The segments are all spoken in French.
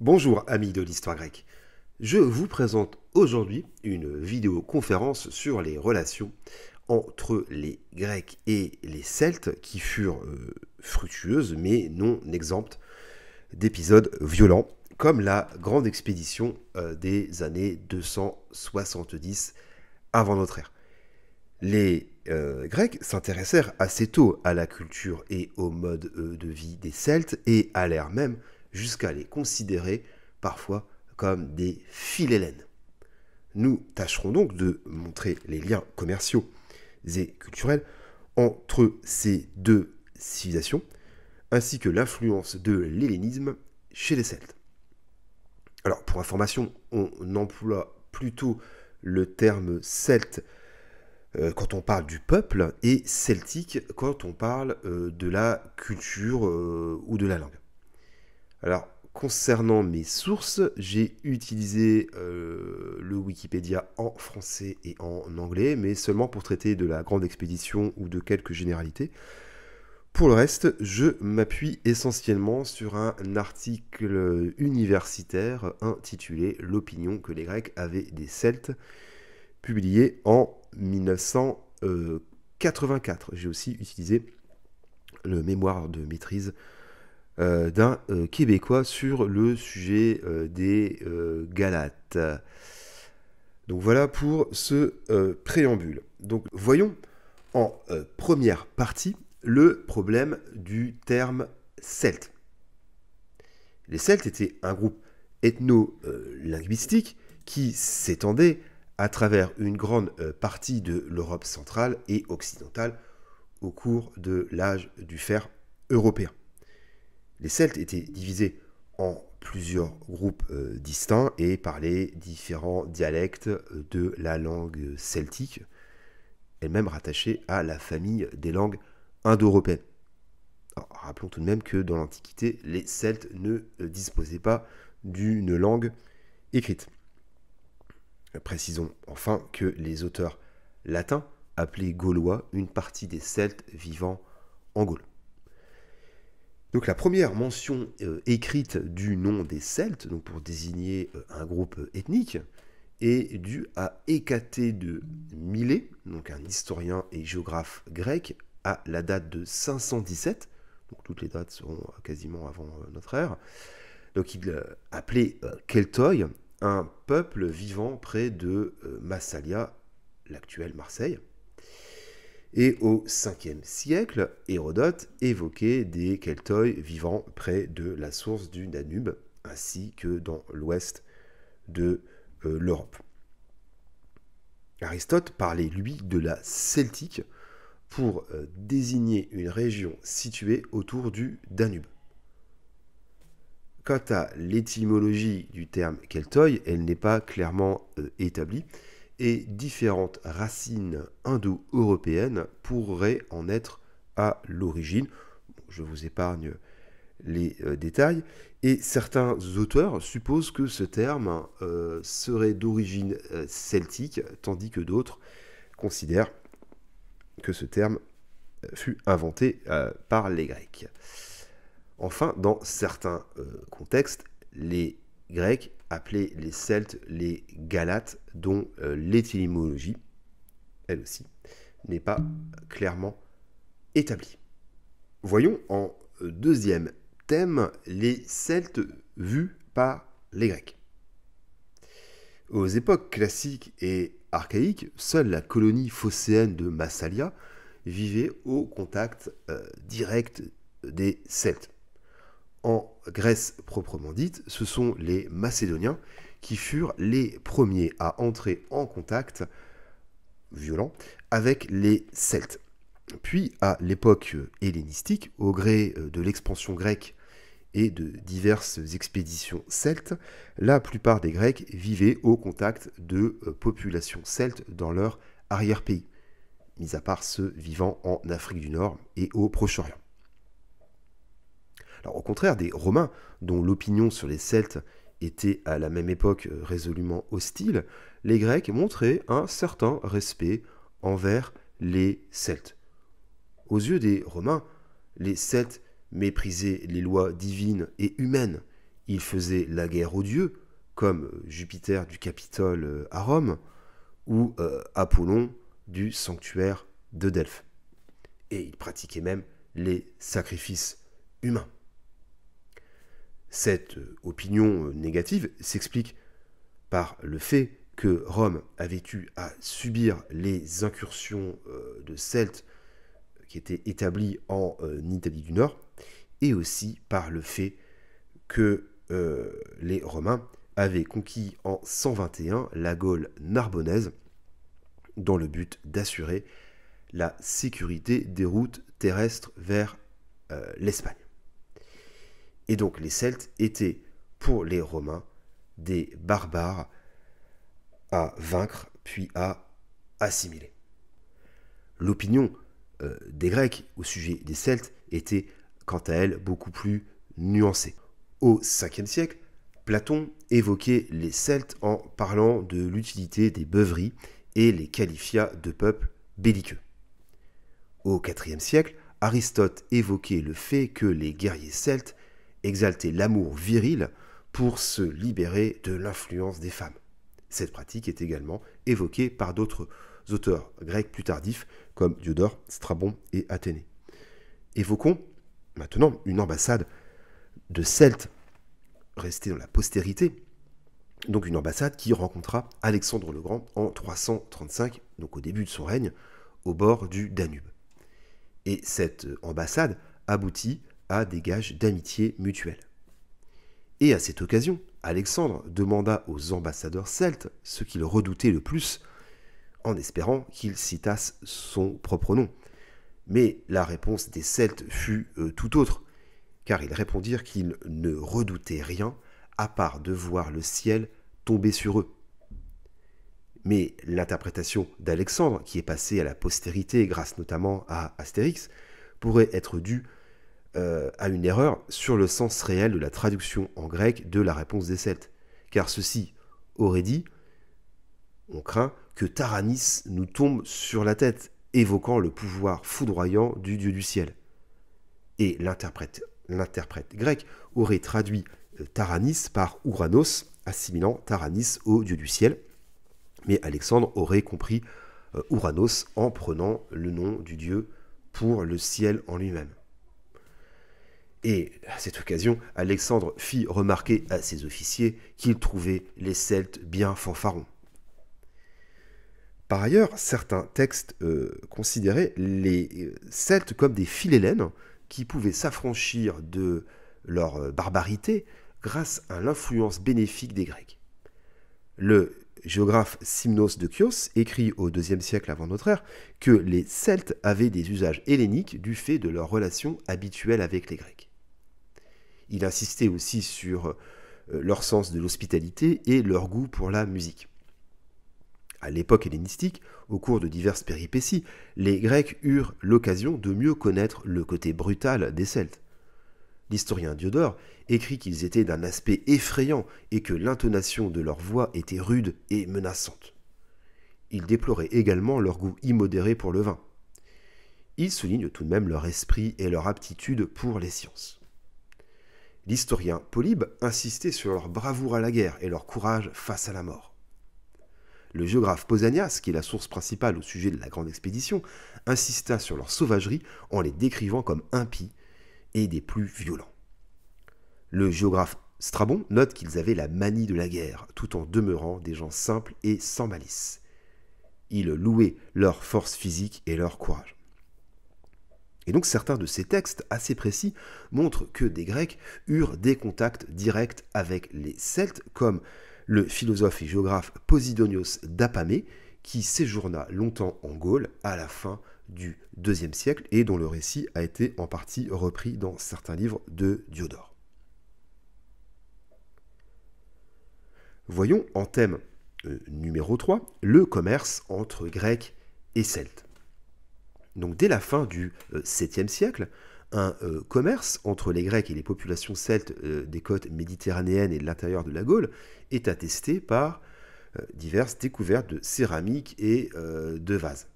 Bonjour amis de l'histoire grecque. Je vous présente aujourd'hui une vidéoconférence sur les relations entre les Grecs et les Celtes qui furent fructueuses mais non exemptes d'épisodes violents comme la grande expédition des années 270 avant notre ère. Les Grecs s'intéressèrent assez tôt à la culture et au mode de vie des Celtes et allèrent même jusqu'à les considérer parfois comme des philhellènes. Nous tâcherons donc de montrer les liens commerciaux et culturels entre ces deux civilisations, ainsi que l'influence de l'hellénisme chez les Celtes. Alors, pour information, on emploie plutôt le terme celte quand on parle du peuple et celtique quand on parle de la culture ou de la langue. Alors, concernant mes sources, j'ai utilisé le Wikipédia en français et en anglais, mais seulement pour traiter de la grande expédition ou de quelques généralités. Pour le reste, je m'appuie essentiellement sur un article universitaire intitulé L'opinion que les Grecs avaient des Celtes, publié en 1984. J'ai aussi utilisé le mémoire de maîtrise d'un Québécois sur le sujet des Galates. Donc voilà pour ce préambule. Donc voyons en première partie le problème du terme celte. Les Celtes étaient un groupe ethno-linguistique qui s'étendait à travers une grande partie de l'Europe centrale et occidentale au cours de l'âge du fer européen. Les Celtes étaient divisés en plusieurs groupes distincts et parlaient différents dialectes de la langue celtique, elle-même rattachée à la famille des langues indo-européennes. Rappelons tout de même que dans l'Antiquité, les Celtes ne disposaient pas d'une langue écrite. Précisons enfin que les auteurs latins appelaient Gaulois une partie des Celtes vivant en Gaule. Donc la première mention écrite du nom des Celtes, donc pour désigner un groupe ethnique, est due à Hécatée de Milet, donc un historien et géographe grec, à la date de 517, donc toutes les dates seront quasiment avant notre ère. Donc il appelait Keltoi un peuple vivant près de Massalia, l'actuelle Marseille. Et au 5e siècle, Hérodote évoquait des Keltoi vivant près de la source du Danube, ainsi que dans l'ouest de l'Europe. Aristote parlait, lui, de la Celtique pour désigner une région située autour du Danube. Quant à l'étymologie du terme Keltoi, elle n'est pas clairement établie, et différentes racines indo-européennes pourraient en être à l'origine. Je vous épargne les détails. Et certains auteurs supposent que ce terme serait d'origine celtique, tandis que d'autres considèrent que ce terme fut inventé par les Grecs. Enfin, dans certains contextes, les Grecs appelaient les Celtes les Galates, dont l'étymologie, elle aussi, n'est pas clairement établie. Voyons en deuxième thème les Celtes vus par les Grecs. Aux époques classiques et archaïques, seule la colonie phocéenne de Massalia vivait au contact direct des Celtes. En Grèce proprement dite, ce sont les Macédoniens qui furent les premiers à entrer en contact violent avec les Celtes. Puis, à l'époque hellénistique, au gré de l'expansion grecque et de diverses expéditions celtes, la plupart des Grecs vivaient au contact de populations celtes dans leur arrière-pays, mis à part ceux vivant en Afrique du Nord et au Proche-Orient. Alors, au contraire des Romains, dont l'opinion sur les Celtes était à la même époque résolument hostile, les Grecs montraient un certain respect envers les Celtes. Aux yeux des Romains, les Celtes méprisaient les lois divines et humaines Il faisait la guerre aux dieux, comme Jupiter du Capitole à Rome, ou Apollon du sanctuaire de Delphes. Et il pratiquait même les sacrifices humains. Cette opinion négative s'explique par le fait que Rome avait eu à subir les incursions de Celtes qui étaient établies en Italie du Nord, et aussi par le fait que les Romains avaient conquis en 121 la Gaule narbonnaise dans le but d'assurer la sécurité des routes terrestres vers l'Espagne. Et donc les Celtes étaient pour les Romains des barbares à vaincre puis à assimiler. L'opinion des Grecs au sujet des Celtes était quant à elle beaucoup plus nuancée. Au 5e siècle, Platon évoquait les Celtes en parlant de l'utilité des beuveries et les qualifia de peuples belliqueux. Au 4e siècle, Aristote évoquait le fait que les guerriers celtes exaltaient l'amour viril pour se libérer de l'influence des femmes. Cette pratique est également évoquée par d'autres auteurs grecs plus tardifs comme Diodore, Strabon et Athénée. Évoquons maintenant une ambassade de Celtes restée dans la postérité, donc une ambassade qui rencontra Alexandre le Grand en 335, donc au début de son règne, au bord du Danube. Et cette ambassade aboutit à des gages d'amitié mutuelle. Et à cette occasion, Alexandre demanda aux ambassadeurs celtes ce qu'ils redoutaient le plus, en espérant qu'ils citassent son propre nom. Mais la réponse des Celtes fut tout autre, car ils répondirent qu'ils ne redoutaient rien à part de voir le ciel tomber sur eux. Mais l'interprétation d'Alexandre, qui est passée à la postérité grâce notamment à Astérix, pourrait être due à une erreur sur le sens réel de la traduction en grec de la réponse des Celtes. Car ceux-ci auraient dit « On craint que Taranis nous tombe sur la tête », évoquant le pouvoir foudroyant du dieu du ciel. Et l'interprète grec aurait traduit Taranis par Ouranos, assimilant Taranis au dieu du ciel. Mais Alexandre aurait compris Ouranos en prenant le nom du dieu pour le ciel en lui-même. Et à cette occasion, Alexandre fit remarquer à ses officiers qu'il trouvait les Celtes bien fanfarons. Par ailleurs, certains textes considéraient les Celtes comme des philhellènes qui pouvaient s'affranchir de leur barbarité grâce à l'influence bénéfique des Grecs. Le géographe Simnos de Chios écrit au IIe siècle avant notre ère que les Celtes avaient des usages helléniques du fait de leur relation habituelle avec les Grecs. Il insistait aussi sur leur sens de l'hospitalité et leur goût pour la musique. À l'époque hellénistique, au cours de diverses péripéties, les Grecs eurent l'occasion de mieux connaître le côté brutal des Celtes. L'historien Diodore écrit qu'ils étaient d'un aspect effrayant et que l'intonation de leur voix était rude et menaçante. Il déplorait également leur goût immodéré pour le vin. Il souligne tout de même leur esprit et leur aptitude pour les sciences. L'historien Polybe insistait sur leur bravoure à la guerre et leur courage face à la mort. Le géographe Pausanias, qui est la source principale au sujet de la grande expédition, insista sur leur sauvagerie en les décrivant comme impies et des plus violents. Le géographe Strabon note qu'ils avaient la manie de la guerre, tout en demeurant des gens simples et sans malice. Il louait leur force physique et leur courage. Et donc certains de ces textes assez précis montrent que des Grecs eurent des contacts directs avec les Celtes, comme le philosophe et géographe Posidonios d'Apamée, qui séjourna longtemps en Gaule à la fin du IIe siècle et dont le récit a été en partie repris dans certains livres de Diodore. Voyons en thème numéro 3 le commerce entre Grecs et Celtes. Donc dès la fin du 7e siècle, un commerce entre les Grecs et les populations celtes des côtes méditerranéennes et de l'intérieur de la Gaule est attesté par diverses découvertes de céramique et de vases.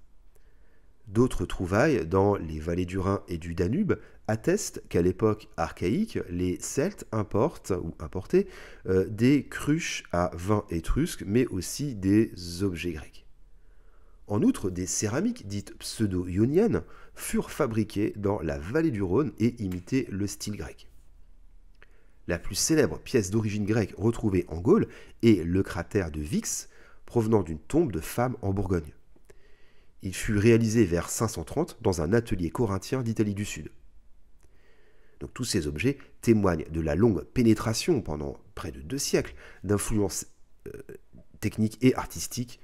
D'autres trouvailles dans les vallées du Rhin et du Danube atteste qu'à l'époque archaïque, les Celtes importaient des cruches à vin étrusques, mais aussi des objets grecs. En outre, des céramiques dites pseudo-ioniennes furent fabriquées dans la vallée du Rhône et imitaient le style grec. La plus célèbre pièce d'origine grecque retrouvée en Gaule est le cratère de Vix, provenant d'une tombe de femme en Bourgogne. Il fut réalisé vers 530 dans un atelier corinthien d'Italie du Sud. Donc, tous ces objets témoignent de la longue pénétration pendant près de 2 siècles d'influences techniques et artistiques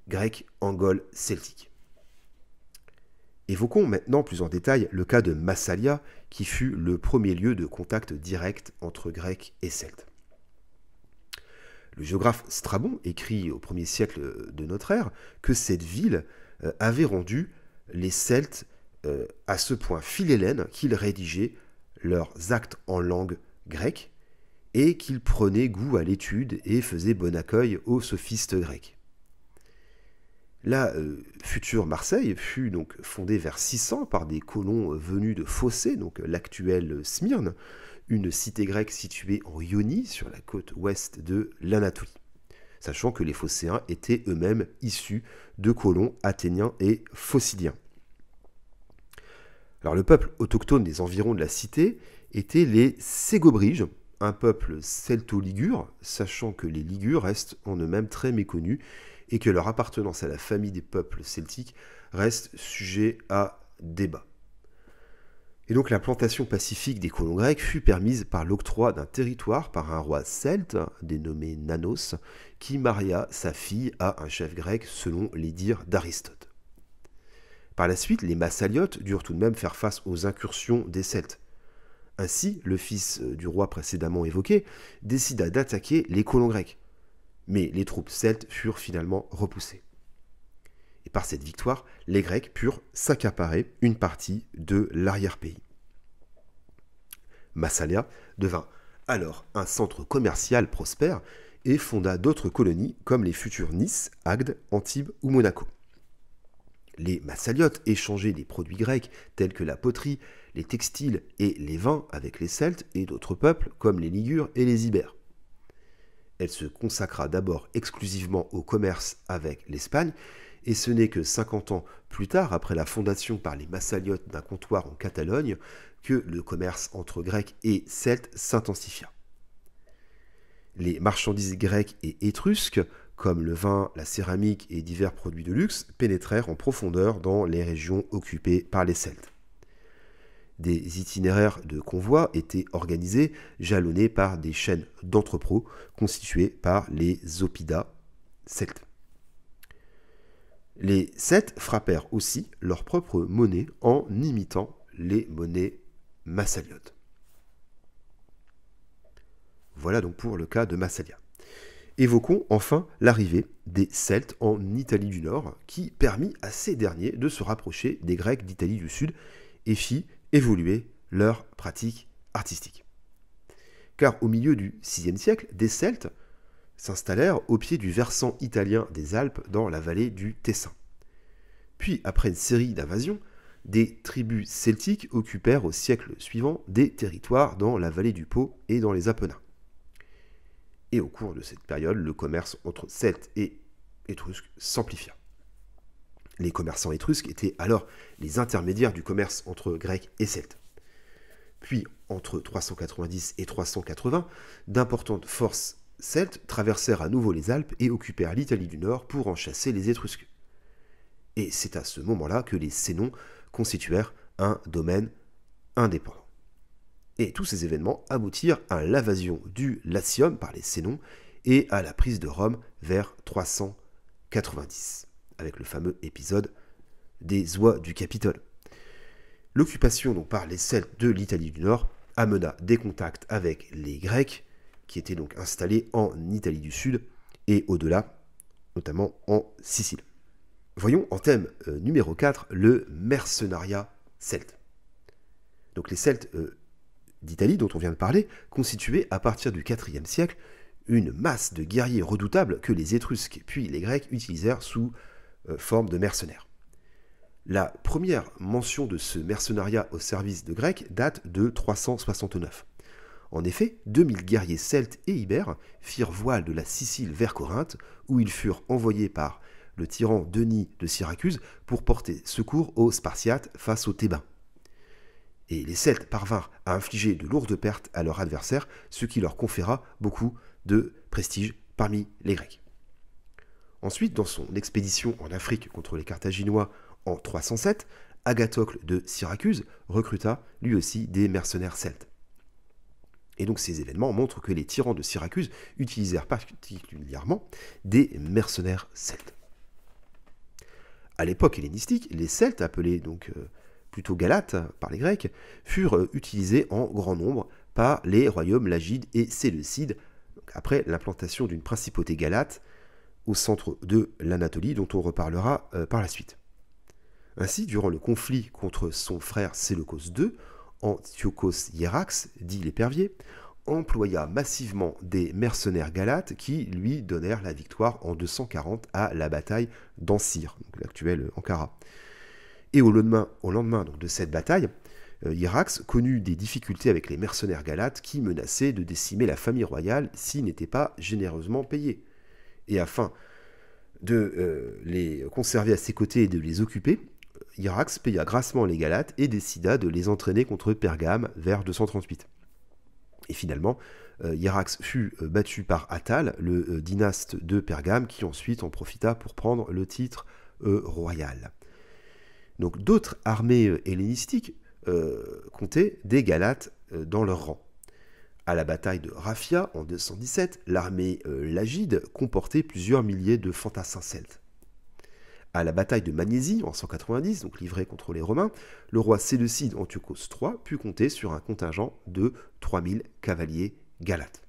grecques en Gaule celtique. Évoquons maintenant plus en détail le cas de Massalia, qui fut le premier lieu de contact direct entre Grecs et Celtes. Le géographe Strabon écrit au 1er siècle de notre ère que cette ville avait rendu les Celtes à ce point philhellènes qu'ils rédigeaient leurs actes en langue grecque et qu'ils prenaient goût à l'étude et faisaient bon accueil aux sophistes grecs. La future Marseille fut donc fondée vers 600 par des colons venus de Phocée, donc l'actuelle Smyrne, une cité grecque située en Ionie, sur la côte ouest de l'Anatolie, sachant que les Phocéens étaient eux-mêmes issus de colons athéniens et phocidiens. Alors le peuple autochtone des environs de la cité était les Ségobriges, un peuple celto-ligure, sachant que les Ligures restent en eux-mêmes très méconnus et que leur appartenance à la famille des peuples celtiques reste sujet à débat. Et donc l'implantation pacifique des colons grecs fut permise par l'octroi d'un territoire par un roi celte, dénommé Nanos, qui maria sa fille à un chef grec selon les dires d'Aristote. Par la suite, les Massaliotes durent tout de même faire face aux incursions des Celtes. Ainsi, le fils du roi précédemment évoqué décida d'attaquer les colons grecs. Mais les troupes celtes furent finalement repoussées. Et par cette victoire, les Grecs purent s'accaparer une partie de l'arrière-pays. Massalia devint alors un centre commercial prospère et fonda d'autres colonies comme les futures Nice, Agde, Antibes ou Monaco. Les Massaliotes échangeaient des produits grecs tels que la poterie, les textiles et les vins avec les Celtes et d'autres peuples comme les Ligures et les Ibères. Elle se consacra d'abord exclusivement au commerce avec l'Espagne, et ce n'est que 50 ans plus tard, après la fondation par les Massaliotes d'un comptoir en Catalogne, que le commerce entre Grecs et Celtes s'intensifia. Les marchandises grecques et étrusques, comme le vin, la céramique et divers produits de luxe, pénétrèrent en profondeur dans les régions occupées par les Celtes. Des itinéraires de convois étaient organisés, jalonnés par des chaînes d'entrepôts constituées par les oppida celtes. Les Celtes frappèrent aussi leur propre monnaie en imitant les monnaies massaliotes. Voilà donc pour le cas de Massalia. Évoquons enfin l'arrivée des Celtes en Italie du Nord, qui permit à ces derniers de se rapprocher des Grecs d'Italie du Sud et fit évoluer leurs pratiques artistiques. Car au milieu du VIe siècle, des Celtes s'installèrent au pied du versant italien des Alpes dans la vallée du Tessin. Puis, après une série d'invasions, des tribus celtiques occupèrent au siècle suivant des territoires dans la vallée du Pô et dans les Apennins. Et au cours de cette période, le commerce entre Celtes et Étrusques s'amplifia. Les commerçants étrusques étaient alors les intermédiaires du commerce entre Grecs et Celtes. Puis, entre 390 et 380, d'importantes forces celtes traversèrent à nouveau les Alpes et occupèrent l'Italie du Nord pour en chasser les Étrusques. Et c'est à ce moment-là que les Sénons constituèrent un domaine indépendant. Et tous ces événements aboutirent à l'invasion du Latium par les Sénons et à la prise de Rome vers 390, avec le fameux épisode des oies du Capitole. L'occupation donc par les Celtes de l'Italie du Nord amena des contacts avec les Grecs, qui étaient donc installés en Italie du Sud et au-delà, notamment en Sicile. Voyons en thème numéro 4 le mercenariat celte. Donc les Celtes d'Italie dont on vient de parler constituaient à partir du IVe siècle une masse de guerriers redoutables que les Étrusques puis les Grecs utilisèrent sous forme de mercenaires. La première mention de ce mercenariat au service de Grecs date de 369. En effet, 2000 guerriers celtes et ibères firent voile de la Sicile vers Corinthe, où ils furent envoyés par le tyran Denis de Syracuse pour porter secours aux Spartiates face aux Thébains. Et les Celtes parvinrent à infliger de lourdes pertes à leurs adversaires, ce qui leur conféra beaucoup de prestige parmi les Grecs. Ensuite, dans son expédition en Afrique contre les Carthaginois en 307, Agathocle de Syracuse recruta lui aussi des mercenaires celtes. Et donc ces événements montrent que les tyrans de Syracuse utilisèrent particulièrement des mercenaires celtes. À l'époque hellénistique, les Celtes, appelés donc plutôt Galates par les Grecs, furent utilisés en grand nombre par les royaumes lagides et séleucides après l'implantation d'une principauté galate au centre de l'Anatolie, dont on reparlera par la suite. Ainsi, durant le conflit contre son frère Séleucos II, Antiochos Hiérax, dit l'Épervier, employa massivement des mercenaires galates qui lui donnèrent la victoire en 240 à la bataille d'Ancyre, l'actuelle Ankara. Et au lendemain donc, de cette bataille, Hiérax connut des difficultés avec les mercenaires galates qui menaçaient de décimer la famille royale s'ils n'étaient pas généreusement payés. Et afin de les conserver à ses côtés et de les occuper, Hiérax paya grassement les Galates et décida de les entraîner contre Pergame vers 238. Et finalement, Hiérax fut battu par Attale, le dynaste de Pergame, qui ensuite en profita pour prendre le titre royal. Donc d'autres armées hellénistiques comptaient des Galates dans leur rang. À la bataille de Raphia en 217, l'armée lagide comportait plusieurs milliers de fantassins celtes. À la bataille de Magnésie en 190, donc livrée contre les Romains, le roi séleucide Antiochos III put compter sur un contingent de 3000 cavaliers galates.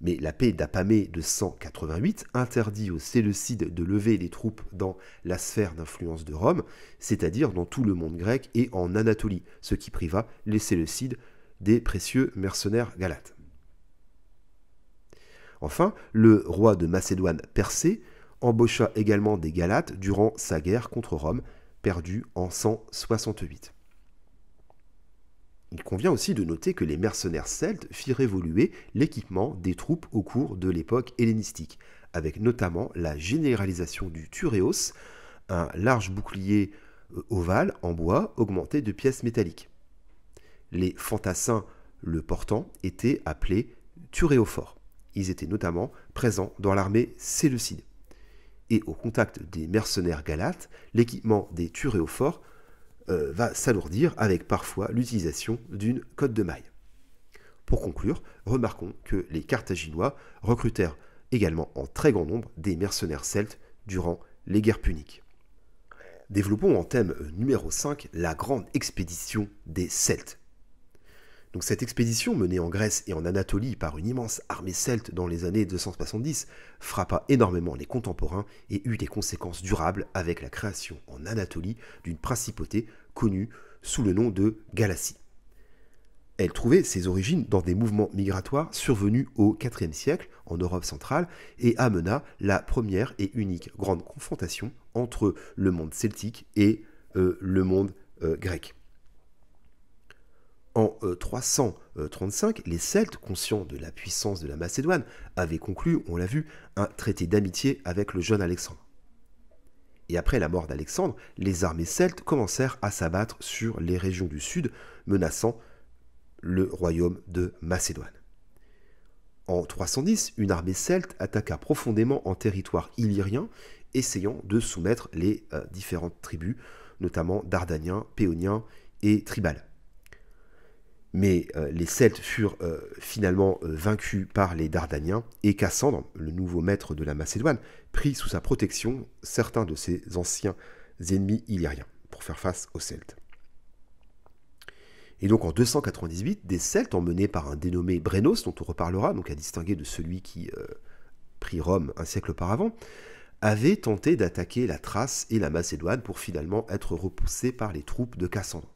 Mais la paix d'Apamée de 188 interdit aux Séleucides de lever des troupes dans la sphère d'influence de Rome, c'est-à-dire dans tout le monde grec et en Anatolie, ce qui priva les Séleucides des précieux mercenaires galates. Enfin, le roi de Macédoine Persée embaucha également des Galates durant sa guerre contre Rome, perdue en 168. Il convient aussi de noter que les mercenaires celtes firent évoluer l'équipement des troupes au cours de l'époque hellénistique, avec notamment la généralisation du turéos, un large bouclier ovale en bois augmenté de pièces métalliques. Les fantassins le portant étaient appelés turéophores. Ils étaient notamment présents dans l'armée séleucide. Et au contact des mercenaires galates, l'équipement des turéophores va s'alourdir avec parfois l'utilisation d'une cotte de maille. Pour conclure, remarquons que les Carthaginois recrutèrent également en très grand nombre des mercenaires celtes durant les guerres puniques. Développons en thème numéro 5 la grande expédition des Celtes. Donc cette expédition menée en Grèce et en Anatolie par une immense armée celte dans les années 270 frappa énormément les contemporains et eut des conséquences durables avec la création en Anatolie d'une principauté connue sous le nom de Galatie. Elle trouvait ses origines dans des mouvements migratoires survenus au IVe siècle en Europe centrale et amena la première et unique grande confrontation entre le monde celtique et le monde grec. En 335, les Celtes, conscients de la puissance de la Macédoine, avaient conclu, on l'a vu, un traité d'amitié avec le jeune Alexandre. Et après la mort d'Alexandre, les armées celtes commencèrent à s'abattre sur les régions du sud, menaçant le royaume de Macédoine. En 310, une armée celte attaqua profondément en territoire illyrien, essayant de soumettre les différentes tribus, notamment Dardaniens, Péoniens et Tribales. Mais les Celtes furent finalement vaincus par les Dardaniens et Cassandre, le nouveau maître de la Macédoine, prit sous sa protection certains de ses anciens ennemis illyriens pour faire face aux Celtes. Et donc en 298, des Celtes emmenés par un dénommé Brennos, dont on reparlera, donc à distinguer de celui qui prit Rome un siècle auparavant, avaient tenté d'attaquer la Thrace et la Macédoine pour finalement être repoussés par les troupes de Cassandre.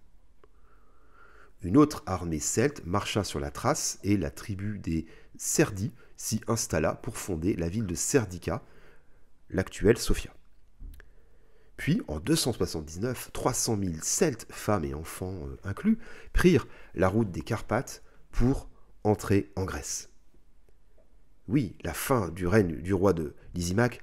Une autre armée celte marcha sur la Thrace et la tribu des Serdis s'y installa pour fonder la ville de Serdica, l'actuelle Sofia. Puis, en 279, 300 000 Celtes, femmes et enfants inclus, prirent la route des Carpates pour entrer en Grèce. Oui, la fin du règne du roi de Lysimaque,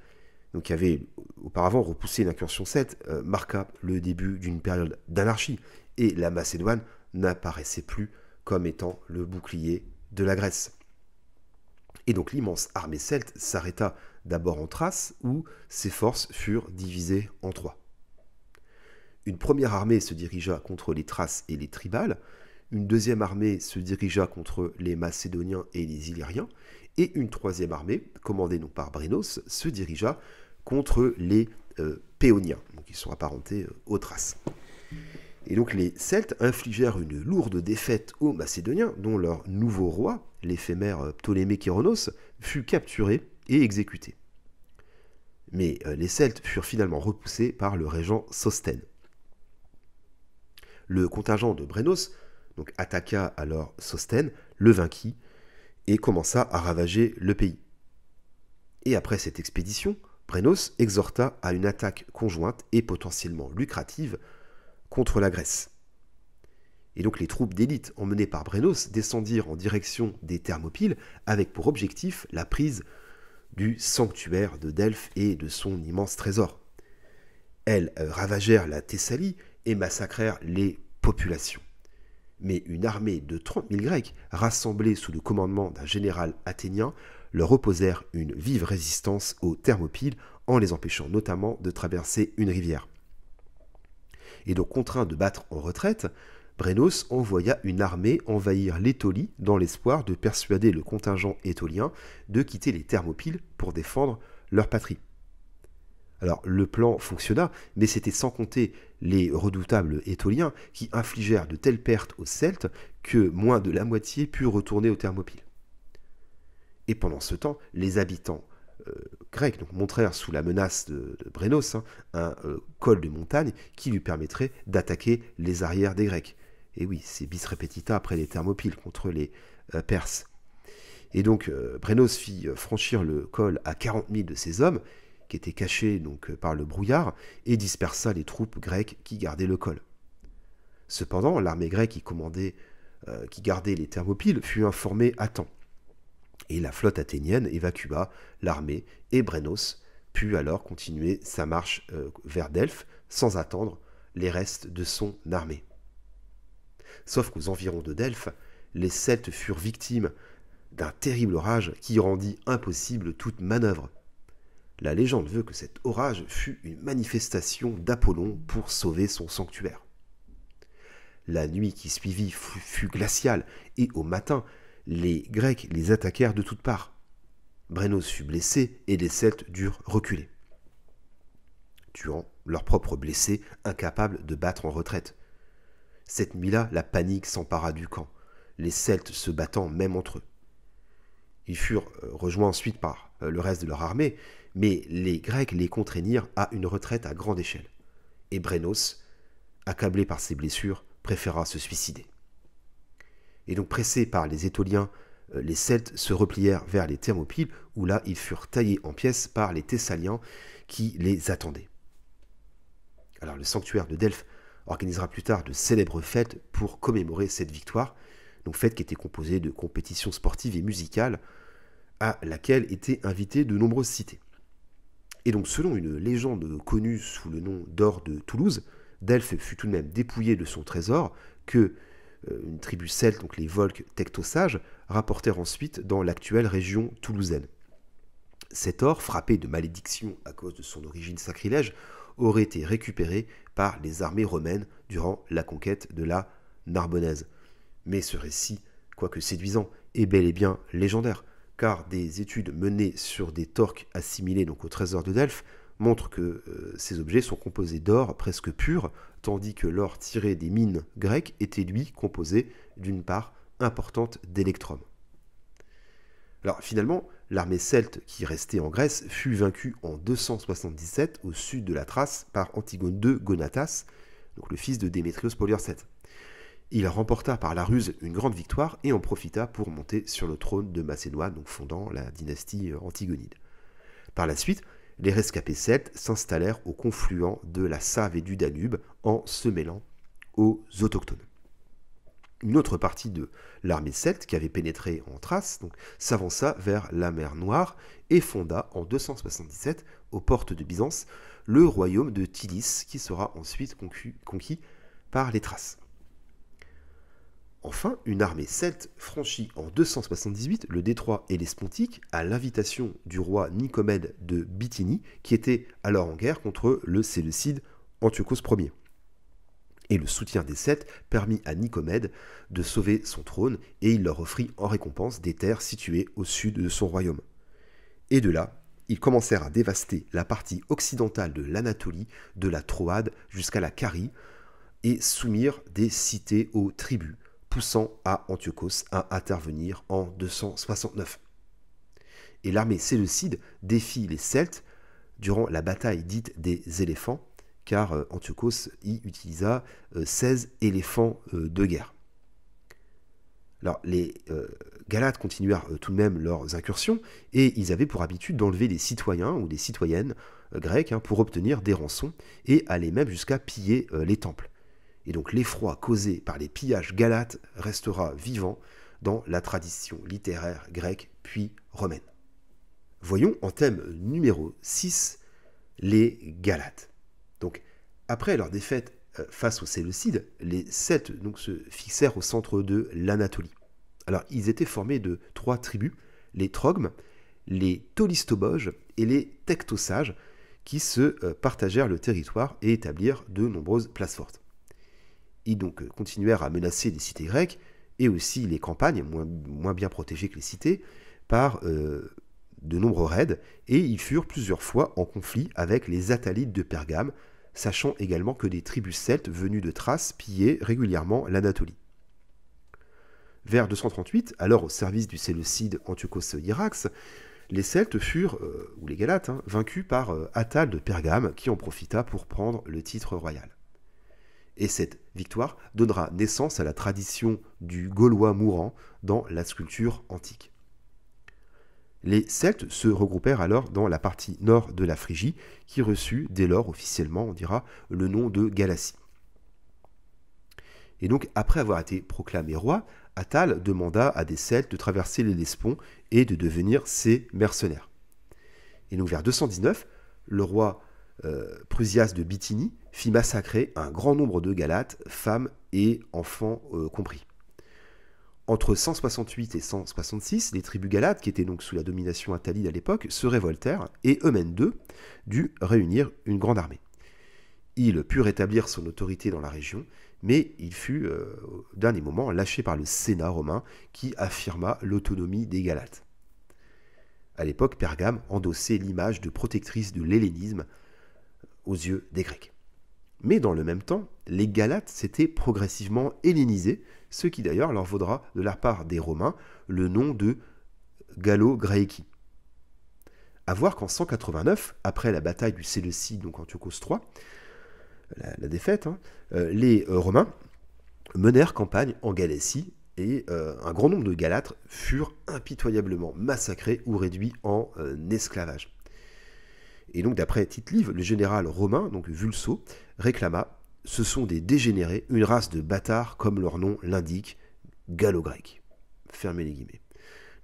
donc qui avait auparavant repoussé une incursion celte, marqua le début d'une période d'anarchie, et la Macédoine n'apparaissait plus comme étant le bouclier de la Grèce. Et donc l'immense armée celte s'arrêta d'abord en Thrace, où ses forces furent divisées en trois. Une première armée se dirigea contre les Thraces et les Tribales, une deuxième armée se dirigea contre les Macédoniens et les Illyriens, et une troisième armée, commandée donc par Brennos, se dirigea contre les Péoniens, donc ils sont apparentés aux Thraces. Et donc les Celtes infligèrent une lourde défaite aux Macédoniens, dont leur nouveau roi, l'éphémère Ptolémée Kéronos, fut capturé et exécuté. Mais les Celtes furent finalement repoussés par le régent Sosthène. Le contingent de Brennos donc, attaqua alors Sosthène, le vainquit, et commença à ravager le pays. Et après cette expédition, Brennos exhorta à une attaque conjointe et potentiellement lucrative contre la Grèce. Et donc les troupes d'élite emmenées par Brennos descendirent en direction des Thermopyles avec pour objectif la prise du sanctuaire de Delphes et de son immense trésor. Elles ravagèrent la Thessalie et massacrèrent les populations. Mais une armée de 30 000 Grecs, rassemblés sous le commandement d'un général athénien, leur opposèrent une vive résistance aux Thermopyles en les empêchant notamment de traverser une rivière. Et donc contraint de battre en retraite, Brennos envoya une armée envahir l'Étolie dans l'espoir de persuader le contingent étolien de quitter les Thermopyles pour défendre leur patrie. Alors le plan fonctionna, mais c'était sans compter les redoutables Étoliens qui infligèrent de telles pertes aux Celtes que moins de la moitié put retourner aux Thermopyles. Et pendant ce temps, les habitants grecs donc, montrèrent sous la menace de Brennos un col de montagne qui lui permettrait d'attaquer les arrières des Grecs. Et oui, c'est bis repetita après les Thermopyles contre les Perses. Et donc Brennos fit franchir le col à 40 000 de ses hommes, qui étaient cachés donc, par le brouillard, et dispersa les troupes grecques qui gardaient le col. Cependant, l'armée grecque qui gardait les Thermopyles fut informée à temps. Et la flotte athénienne évacua l'armée, et Brennos put alors continuer sa marche vers Delphes sans attendre les restes de son armée. Sauf qu'aux environs de Delphes, les Celtes furent victimes d'un terrible orage qui rendit impossible toute manœuvre. La légende veut que cet orage fut une manifestation d'Apollon pour sauver son sanctuaire. La nuit qui suivit fut glaciale, et au matin, les Grecs les attaquèrent de toutes parts. Brennos fut blessé, et les Celtes durent reculer, tuant leurs propres blessés, incapables de battre en retraite. Cette nuit-là, la panique s'empara du camp, les Celtes se battant même entre eux. Ils furent rejoints ensuite par le reste de leur armée, mais les Grecs les contraignirent à une retraite à grande échelle. Et Brennos, accablé par ses blessures, préféra se suicider. Et donc pressés par les Étoliens, les Celtes se replièrent vers les Thermopyles, où là ils furent taillés en pièces par les Thessaliens qui les attendaient. Alors le sanctuaire de Delphes organisera plus tard de célèbres fêtes pour commémorer cette victoire, donc fête qui était composée de compétitions sportives et musicales, à laquelle étaient invitées de nombreuses cités. Et donc selon une légende connue sous le nom d'or de Toulouse, Delphes fut tout de même dépouillée de son trésor que une tribu celte, donc les Volques tectosages, rapportèrent ensuite dans l'actuelle région toulousaine. Cet or, frappé de malédiction à cause de son origine sacrilège, aurait été récupéré par les armées romaines durant la conquête de la Narbonnaise. Mais ce récit, quoique séduisant, est bel et bien légendaire, car des études menées sur des torques assimilés donc au trésor de Delphes montrent que ces objets sont composés d'or presque pur, tandis que l'or tiré des mines grecques était lui composé d'une part importante d'électrum. Alors finalement, l'armée celte qui restait en Grèce fut vaincue en 277 au sud de la Thrace par Antigone II Gonatas, donc le fils de Démétrios Poliorcète. Il remporta par la ruse une grande victoire et en profita pour monter sur le trône de Macédoine, donc fondant la dynastie antigonide. Par la suite, les rescapés celtes s'installèrent au confluent de la Save et du Danube en se mêlant aux autochtones. Une autre partie de l'armée celte qui avait pénétré en Thrace s'avança vers la mer Noire et fonda en 277, aux portes de Byzance, le royaume de Tilis qui sera ensuite conquis par les Thraces. Enfin, une armée celte franchit en 278 le détroit hellespontique à l'invitation du roi Nicomède de Bithynie, qui était alors en guerre contre le séleucide Antiochos Ier. Et le soutien des Celtes permit à Nicomède de sauver son trône, et il leur offrit en récompense des terres situées au sud de son royaume. Et de là, ils commencèrent à dévaster la partie occidentale de l'Anatolie, de la Troade jusqu'à la Carie, et soumirent des cités aux tribus, poussant à Antiochos à intervenir en 269. Et l'armée séleucide défie les Celtes durant la bataille dite des éléphants, car Antiochos y utilisa 16 éléphants de guerre. Alors, les Galates continuèrent tout de même leurs incursions, et ils avaient pour habitude d'enlever des citoyens ou des citoyennes grecs pour obtenir des rançons, et allaient même jusqu'à piller les temples. Et donc l'effroi causé par les pillages galates restera vivant dans la tradition littéraire grecque puis romaine. Voyons en thème numéro 6, les Galates. Donc, après leur défaite face aux Séleucides, les Celtes se fixèrent au centre de l'Anatolie. Alors, ils étaient formés de 3 tribus, les Trogmes, les Tolistoboges et les Tectosages, qui se partagèrent le territoire et établirent de nombreuses places fortes. Ils continuèrent à menacer les cités grecques et aussi les campagnes, moins bien protégées que les cités, par de nombreux raids, et ils furent plusieurs fois en conflit avec les Attalides de Pergame, sachant également que des tribus celtes venues de Thrace pillaient régulièrement l'Anatolie. Vers 238, alors au service du séleucide Antiochos Hiérax, les Celtes furent, ou les Galates, vaincus par Attale de Pergame, qui en profita pour prendre le titre royal. Et cette victoire donnera naissance à la tradition du Gaulois mourant dans la sculpture antique. Les Celtes se regroupèrent alors dans la partie nord de la Phrygie, qui reçut dès lors officiellement, on dira, le nom de Galatie. Et donc, après avoir été proclamé roi, Attale demanda à des Celtes de traverser l'Hellespont et de devenir ses mercenaires. Et donc, vers 219, le roi Prusias de Bithynie fit massacrer un grand nombre de Galates, femmes et enfants compris. Entre 168 et 166, les tribus galates, qui étaient donc sous la domination attalide à l'époque, se révoltèrent et Eumène II dut réunir une grande armée. Il put rétablir son autorité dans la région, mais il fut au dernier moment lâché par le Sénat romain qui affirma l'autonomie des Galates. À l'époque, Pergame endossait l'image de protectrice de l'hellénisme aux yeux des Grecs. Mais dans le même temps, les Galates s'étaient progressivement hellénisés, ce qui d'ailleurs leur vaudra de la part des Romains le nom de Gallo-Graéci. À voir qu'en 189, après la bataille du Séleucide, donc Antiochos III, la défaite, les Romains menèrent campagne en Galatie et un grand nombre de Galates furent impitoyablement massacrés ou réduits en esclavage. Et donc, d'après Tite-Live, le général romain, donc Vulso, réclama « Ce sont des dégénérés, une race de bâtards, comme leur nom l'indique, gallo-grecs ». Fermez les guillemets.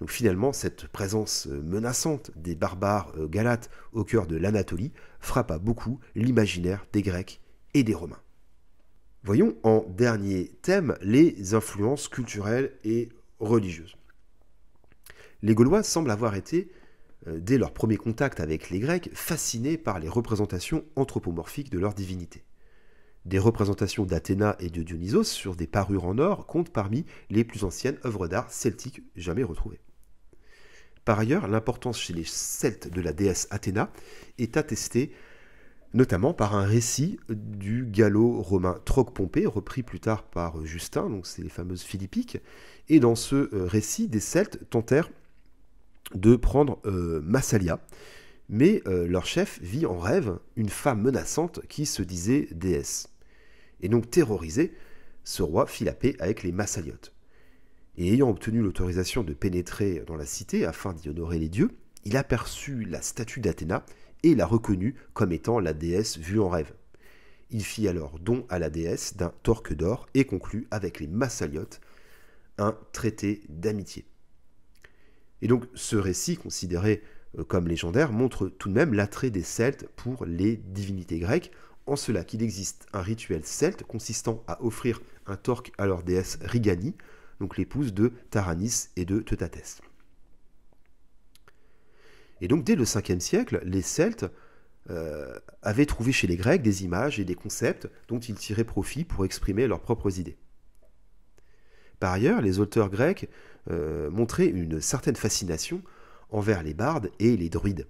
Donc finalement, cette présence menaçante des barbares galates au cœur de l'Anatolie frappa beaucoup l'imaginaire des Grecs et des Romains. Voyons en dernier thème les influences culturelles et religieuses. Les Gaulois semblent avoir été, dès leur premier contact avec les Grecs, fascinés par les représentations anthropomorphiques de leurs divinités. Des représentations d'Athéna et de Dionysos sur des parures en or comptent parmi les plus anciennes œuvres d'art celtiques jamais retrouvées. Par ailleurs, l'importance chez les Celtes de la déesse Athéna est attestée notamment par un récit du gallo-romain Troque-Pompée, repris plus tard par Justin, donc c'est les fameuses Philippiques, et dans ce récit, des Celtes tentèrent de prendre Massalia, mais leur chef vit en rêve une femme menaçante qui se disait déesse. Et donc terrorisé, ce roi fit la paix avec les Massaliotes. Et ayant obtenu l'autorisation de pénétrer dans la cité afin d'y honorer les dieux, il aperçut la statue d'Athéna et la reconnut comme étant la déesse vue en rêve. Il fit alors don à la déesse d'un torque d'or et conclut avec les Massaliotes un traité d'amitié. Et donc ce récit, considéré comme légendaire, montre tout de même l'attrait des Celtes pour les divinités grecques, en cela qu'il existe un rituel celte consistant à offrir un torque à leur déesse Rigani, donc l'épouse de Taranis et de Teutates. Et donc dès le 5e siècle, les Celtes avaient trouvé chez les Grecs des images et des concepts dont ils tiraient profit pour exprimer leurs propres idées. Par ailleurs, les auteurs grecs montraient une certaine fascination envers les bardes et les druides.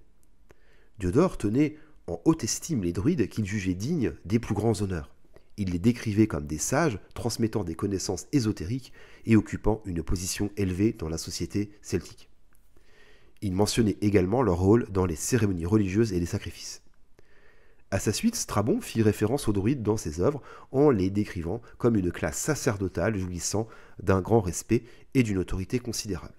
Diodore tenait en haute estime les druides qu'il jugeait dignes des plus grands honneurs. Il les décrivait comme des sages, transmettant des connaissances ésotériques et occupant une position élevée dans la société celtique. Il mentionnait également leur rôle dans les cérémonies religieuses et les sacrifices. À sa suite, Strabon fit référence aux druides dans ses œuvres en les décrivant comme une classe sacerdotale jouissant d'un grand respect et d'une autorité considérable.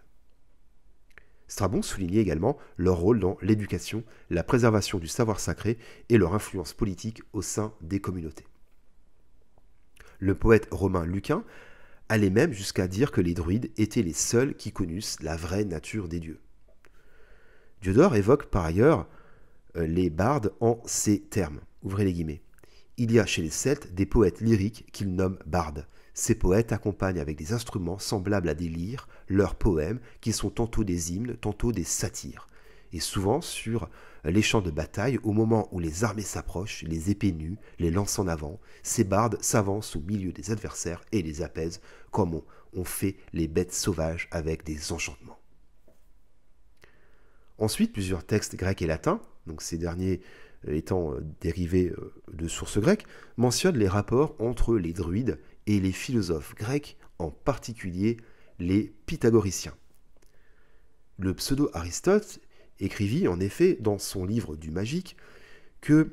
Strabon soulignait également leur rôle dans l'éducation, la préservation du savoir sacré et leur influence politique au sein des communautés. Le poète romain Lucain allait même jusqu'à dire que les druides étaient les seuls qui connussent la vraie nature des dieux. Diodore évoque par ailleurs les bardes en ces termes, ouvrez les guillemets. Il y a chez les Celtes des poètes lyriques qu'ils nomment bardes. Ces poètes accompagnent avec des instruments semblables à des lyres leurs poèmes qui sont tantôt des hymnes, tantôt des satires. Et souvent sur les champs de bataille, au moment où les armées s'approchent, les épées nues, les lances en avant, ces bardes s'avancent au milieu des adversaires et les apaisent comme on fait les bêtes sauvages avec des enchantements. Ensuite, plusieurs textes grecs et latins, donc ces derniers étant dérivés de sources grecques, mentionnent les rapports entre les druides et les philosophes grecs, en particulier les pythagoriciens. Le pseudo-Aristote écrivit en effet dans son livre du Magique que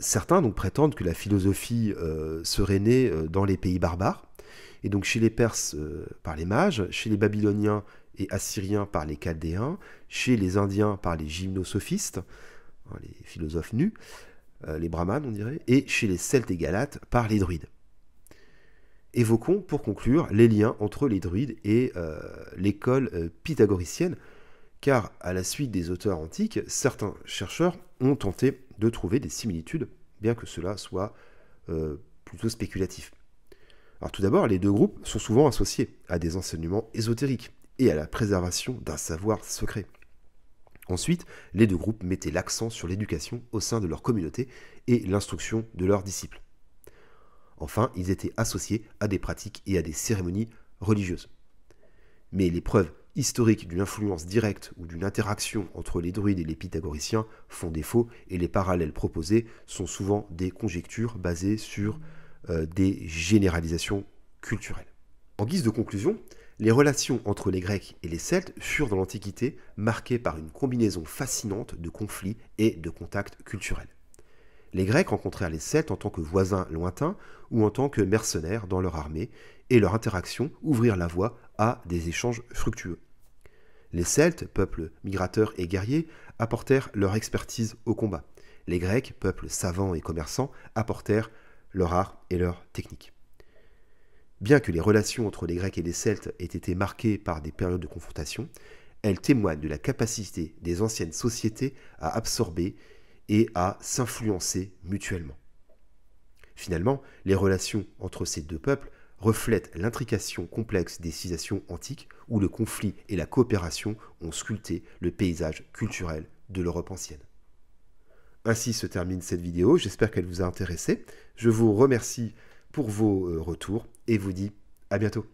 certains donc prétendent que la philosophie serait née dans les pays barbares, et donc chez les Perses par les mages, chez les Babyloniens et Assyriens par les Chaldéens, chez les Indiens par les gymnosophistes, les philosophes nus, les brahmanes on dirait, et chez les Celtes et Galates par les druides. Évoquons pour conclure les liens entre les druides et l'école pythagoricienne, car à la suite des auteurs antiques, certains chercheurs ont tenté de trouver des similitudes, bien que cela soit plutôt spéculatif. Alors tout d'abord, les deux groupes sont souvent associés à des enseignements ésotériques et à la préservation d'un savoir secret. Ensuite, les deux groupes mettaient l'accent sur l'éducation au sein de leur communauté et l'instruction de leurs disciples. Enfin, ils étaient associés à des pratiques et à des cérémonies religieuses. Mais les preuves historiques d'une influence directe ou d'une interaction entre les druides et les pythagoriciens font défaut et les parallèles proposés sont souvent des conjectures basées sur des généralisations culturelles. En guise de conclusion, les relations entre les Grecs et les Celtes furent dans l'Antiquité marquées par une combinaison fascinante de conflits et de contacts culturels. Les Grecs rencontrèrent les Celtes en tant que voisins lointains ou en tant que mercenaires dans leur armée, et leurs interactions ouvrirent la voie à des échanges fructueux. Les Celtes, peuple migrateur et guerrier, apportèrent leur expertise au combat. Les Grecs, peuple savant et commerçant, apportèrent leur art et leur technique. Bien que les relations entre les Grecs et les Celtes aient été marquées par des périodes de confrontation, elles témoignent de la capacité des anciennes sociétés à absorber et à s'influencer mutuellement. Finalement, les relations entre ces deux peuples reflètent l'intrication complexe des civilisations antiques où le conflit et la coopération ont sculpté le paysage culturel de l'Europe ancienne. Ainsi se termine cette vidéo, j'espère qu'elle vous a intéressé. Je vous remercie pour vos retours et vous dis à bientôt.